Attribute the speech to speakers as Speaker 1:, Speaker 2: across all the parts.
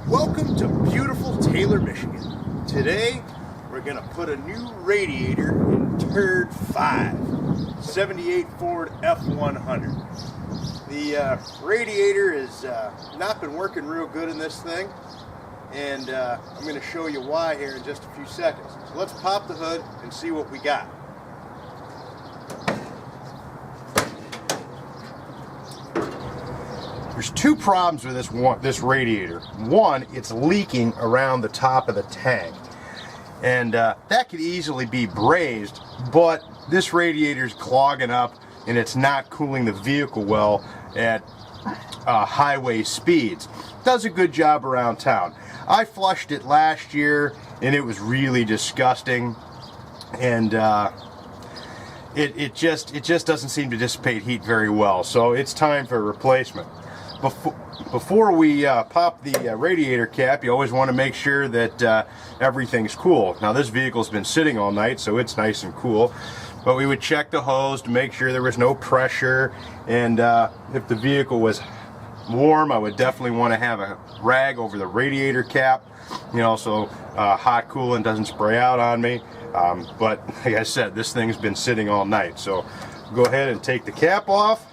Speaker 1: Welcome to beautiful Taylor, Michigan. Today we're going to put a new radiator in Turd 5, 78 Ford F-100. The radiator has not been working real good in this thing, and I'm going to show you why here in just a few seconds. So let's pop the hood and see what we got. There's two problems with this radiator. One, it's leaking around the top of the tank, and that could easily be brazed, but this radiator's clogging up and it's not cooling the vehicle well at highway speeds. Does a good job around town. I flushed it last year and it was really disgusting, and it just doesn't seem to dissipate heat very well, so it's time for a replacement. Before we pop the radiator cap, you always want to make sure that everything's cool. Now this vehicle's been sitting all night, so it's nice and cool, but we would check the hose to make sure there was no pressure, and if the vehicle was warm, I would definitely want to have a rag over the radiator cap, so hot coolant doesn't spray out on me. But like I said, this thing's been sitting all night, so go ahead and take the cap off.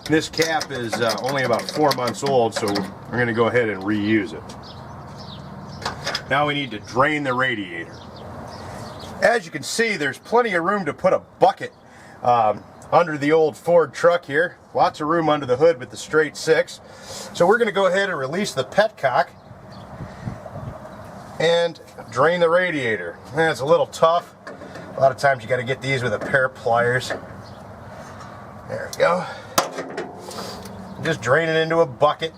Speaker 1: This cap is only about 4 months old, so we're going to go ahead and reuse it. Now we need to drain the radiator. As you can see, there's plenty of room to put a bucket under the old Ford truck here. Lots of room under the hood with the straight six. So we're going to go ahead and release the petcock and drain the radiator. It's a little tough. A lot of times you got to get these with a pair of pliers. There we go. Just drain it into a bucket.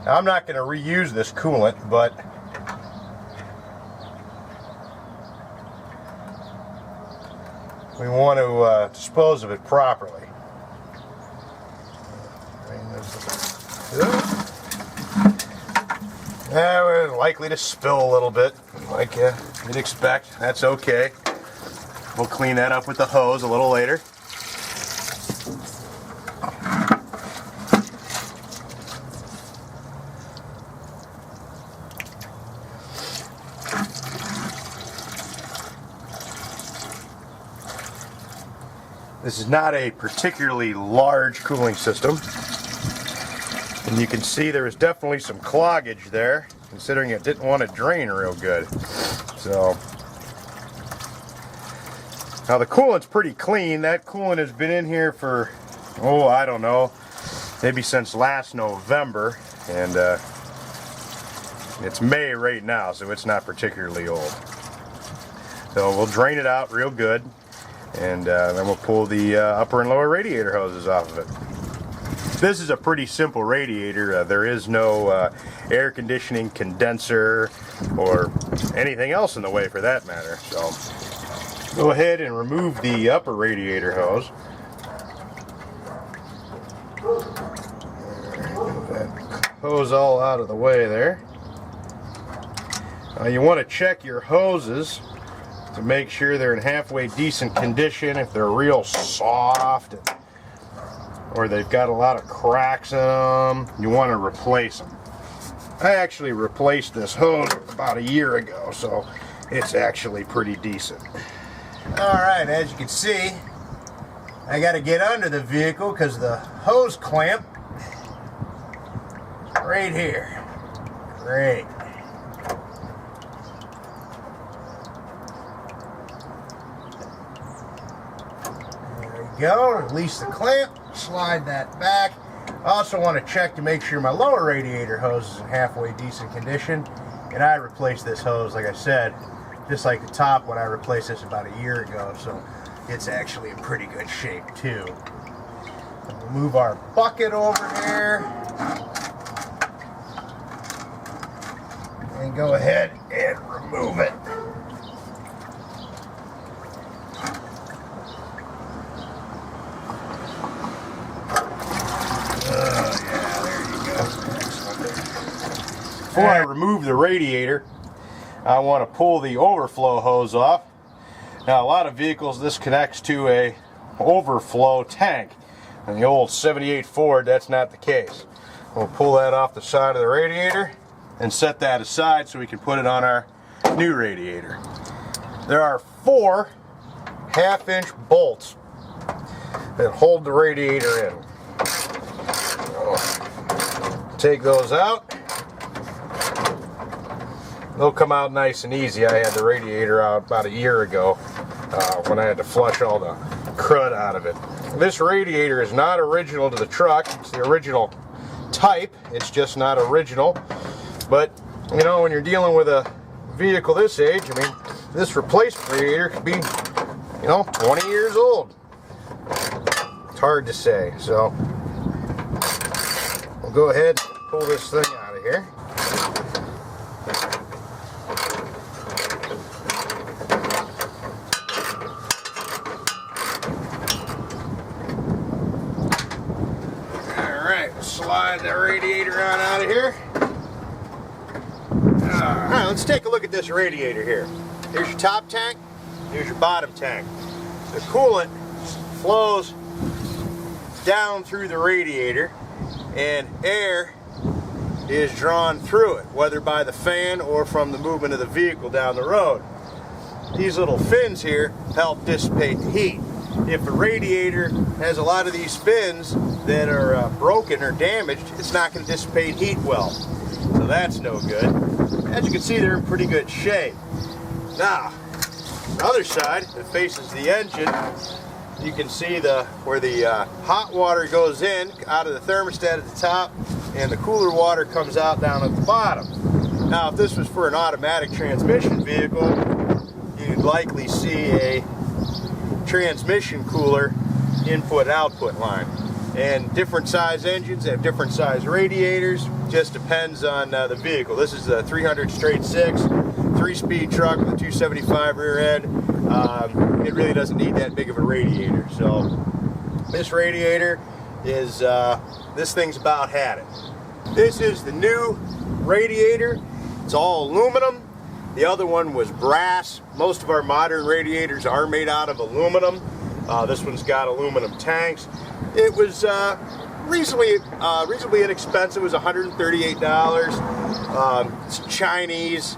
Speaker 1: Now, I'm not going to reuse this coolant, but we want to dispose of it properly. We're likely to spill a little bit, like you'd expect. That's okay. We'll clean that up with the hose a little later. This is not a particularly large cooling system, and you can see there is definitely some cloggage there, considering it didn't want to drain real good. So now the coolant's pretty clean. That coolant has been in here for, I don't know, maybe since last November, and it's May right now, so it's not particularly old. So we'll drain it out real good, and then we'll pull the upper and lower radiator hoses off of it. This is a pretty simple radiator. There is no air conditioning condenser or anything else in the way for that matter. So go ahead and remove the upper radiator hose. Get that hose all out of the way there. You want to check your hoses to make sure they're in halfway decent condition. If they're real soft or they've got a lot of cracks in them, you want to replace them. I actually replaced this hose about a year ago, so it's actually pretty decent. Alright, as you can see, I got to get under the vehicle because the hose clamp is right here. Great. Go, release the clamp, slide that back. I also want to check to make sure my lower radiator hose is in halfway decent condition, and I replaced this hose, like I said, just like the top when I replaced this about a year ago, so it's actually in pretty good shape too. We'll move our bucket over here and go ahead and remove it. Before I remove the radiator, I want to pull the overflow hose off. Now, a lot of vehicles, this connects to a overflow tank. In the old 78 Ford, that's not the case. We'll pull that off the side of the radiator and set that aside so we can put it on our new radiator. There are 4 half-inch bolts that hold the radiator in. Take those out. They'll come out nice and easy. I had the radiator out about a year ago when I had to flush all the crud out of it. This radiator is not original to the truck. It's the original type. It's just not original. But, you know, when you're dealing with a vehicle this age, I mean, this replacement radiator could be, you know, 20 years old. It's hard to say. So, we'll go ahead and pull this thing out of here. Slide the radiator on out of here. Alright, let's take a look at this radiator here. Here's your top tank, here's your bottom tank. The coolant flows down through the radiator and air is drawn through it, whether by the fan or from the movement of the vehicle down the road. These little fins here help dissipate the heat. If a radiator has a lot of these fins that are broken or damaged, it's not going to dissipate heat well. So that's no good. As you can see, they're in pretty good shape. Now, the other side that faces the engine, you can see where the hot water goes in out of the thermostat at the top and the cooler water comes out down at the bottom. Now, if this was for an automatic transmission vehicle, you'd likely see a transmission cooler input-output line. And different size engines have different size radiators. Just depends on the vehicle. This is a 300 straight 6, 3-speed truck with a 275 rear end. It really doesn't need that big of a radiator. So this radiator is, this thing's about had it. This is the new radiator. It's all aluminum. The other one was brass. Most of our modern radiators are made out of aluminum. This one's got aluminum tanks. It was reasonably inexpensive. It was $138. It's Chinese,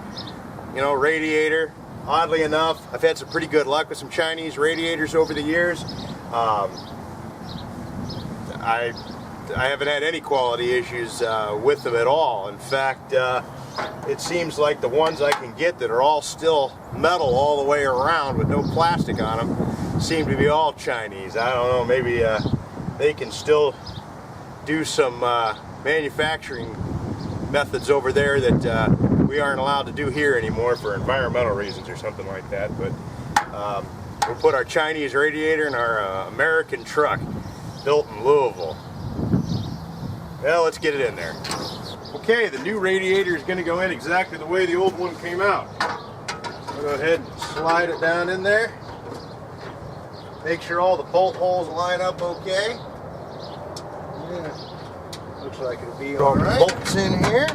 Speaker 1: you know, radiator. Oddly enough, I've had some pretty good luck with some Chinese radiators over the years. I haven't had any quality issues with them at all. In fact, it seems like the ones I can get that are all still metal all the way around with no plastic on them seem to be all Chinese. I don't know, maybe they can still do some manufacturing methods over there that we aren't allowed to do here anymore for environmental reasons or something like that. But we'll put our Chinese radiator in our American truck built in Louisville. Well, let's get it in there. Okay, the new radiator is going to go in exactly the way the old one came out. We'll go ahead and slide it down in there. Make sure all the bolt holes line up okay. Yeah. Looks like it'll be all right. Bolts in here.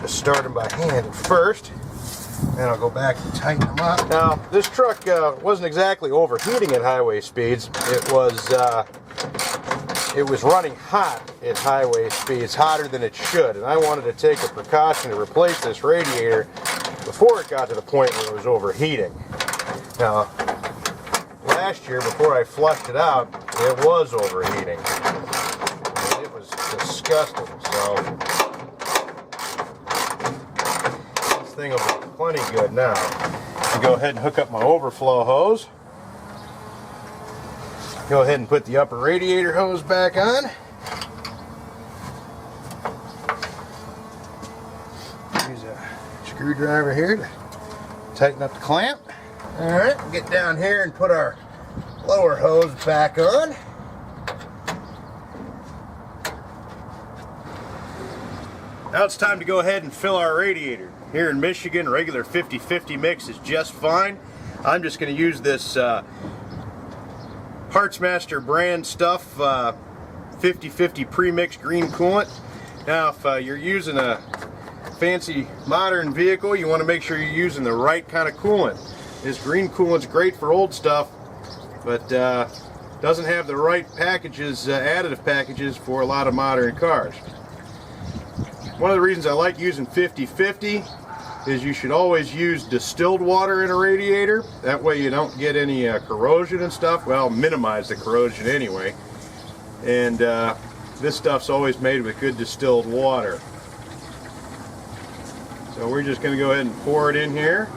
Speaker 1: Just start them by hand at first. Then I'll go back and tighten them up. Now, this truck wasn't exactly overheating at highway speeds. It was running hot at highway speeds, hotter than it should, and I wanted to take a precaution to replace this radiator before it got to the point where it was overheating. Now, last year, before I flushed it out, it was overheating. It was disgusting, so this thing will be plenty good now. I'll go ahead and hook up my overflow hose. Go ahead and put the upper radiator hose back on. Use a screwdriver here to tighten up the clamp. Alright, get down here and put our lower hose back on. Now it's time to go ahead and fill our radiator. Here in Michigan, regular 50-50 mix is just fine. I'm just going to use this Partsmaster brand stuff, 50-50 pre-mixed green coolant. Now if you're using a fancy modern vehicle, you want to make sure you're using the right kind of coolant. This green coolant's great for old stuff, but doesn't have the right packages, additive packages for a lot of modern cars. One of the reasons I like using 50-50 is you should always use distilled water in a radiator. That way you don't get any corrosion and stuff. Well, minimize the corrosion anyway. And this stuff's always made with good distilled water. So we're just going to go ahead and pour it in here.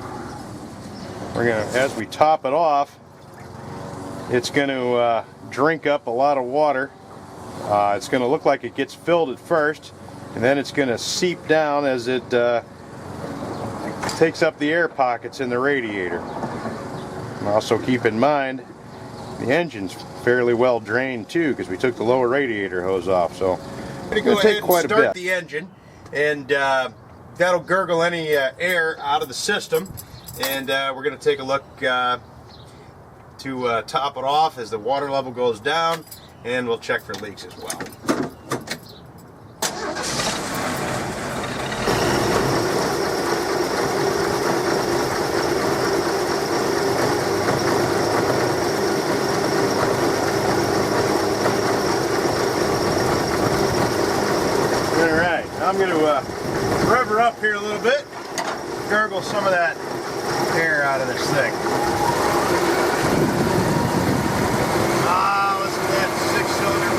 Speaker 1: We're going to, as we top it off, it's going to drink up a lot of water. It's going to look like it gets filled at first, and then it's going to seep down as it takes up the air pockets in the radiator. And also keep in mind the engine's fairly well drained too, because we took the lower radiator hose off. So I'm going to go ahead and start the engine, and that'll gurgle any air out of the system. And we're going to take a look to top it off as the water level goes down, and we'll check for leaks as well. Alright, I'm going to rev her up here a little bit, gurgle some of that air out of this thing. Ah, listen to that 6-cylinder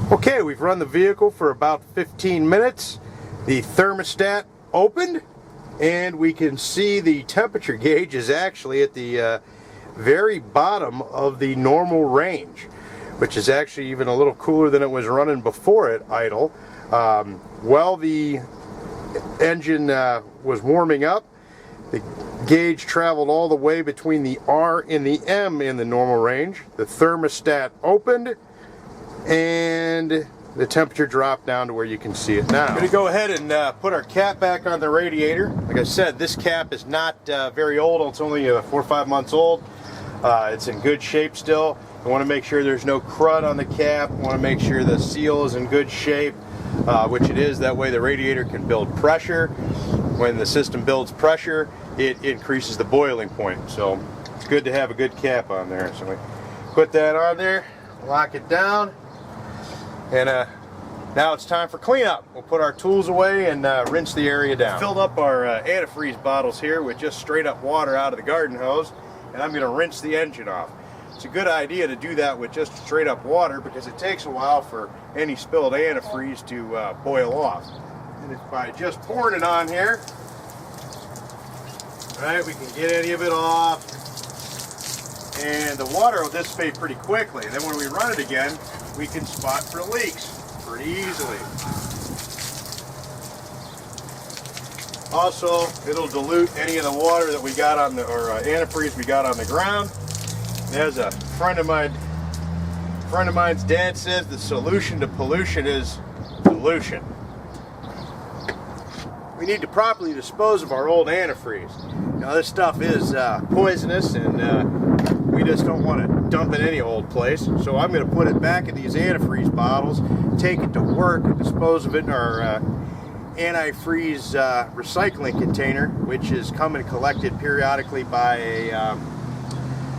Speaker 1: burn. Okay, we've run the vehicle for about 15 minutes. The thermostat opened, and we can see the temperature gauge is actually at the very bottom of the normal range, which is actually even a little cooler than it was running before it idle. While the engine was warming up, the gauge traveled all the way between the R and the M in the normal range. The thermostat opened, and the temperature dropped down to where you can see it now. I'm going to go ahead and put our cap back on the radiator. Like I said, this cap is not very old. It's only 4 or 5 months old. It's in good shape still. I want to make sure there's no crud on the cap. I want to make sure the seal is in good shape, which it is. That way the radiator can build pressure. When the system builds pressure, it increases the boiling point. So it's good to have a good cap on there. So we put that on there, lock it down, and now it's time for cleanup. We'll put our tools away and rinse the area down. Filled up our antifreeze bottles here with just straight up water out of the garden hose, and I'm going to rinse the engine off. It's a good idea to do that with just straight up water because it takes a while for any spilled antifreeze to boil off. And if by just pouring it on here, right, we can get any of it off, and the water will dissipate pretty quickly. And then when we run it again, we can spot for leaks pretty easily. Also, it'll dilute any of the water that we got on the, or antifreeze we got on the ground. And as a friend of mine's dad says, the solution to pollution is dilution. We need to properly dispose of our old antifreeze. Now this stuff is poisonous, and we just don't want to dump it any old place. So I'm going to put it back in these antifreeze bottles, take it to work, and dispose of it in our antifreeze recycling container, which is come and collected periodically by a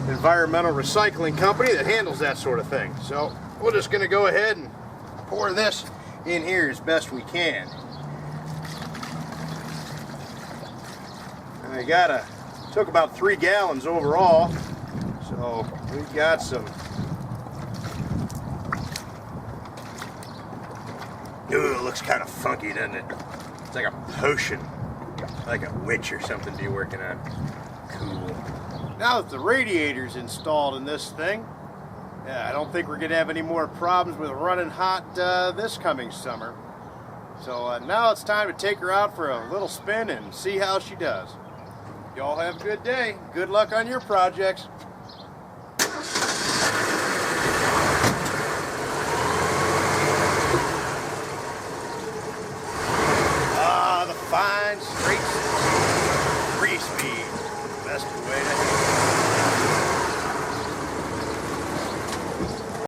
Speaker 1: environmental recycling company that handles that sort of thing. So we're just going to go ahead and pour this in here as best we can. And I took about 3 gallons overall, so we've got some. Ooh, it looks kind of funky, doesn't it? It's like a potion, like a witch or something to be working on. Cool. Now that the radiator's installed in this thing, I don't think we're going to have any more problems with running hot this coming summer. So now it's time to take her out for a little spin and see how she does. Y'all have a good day. Good luck on your projects.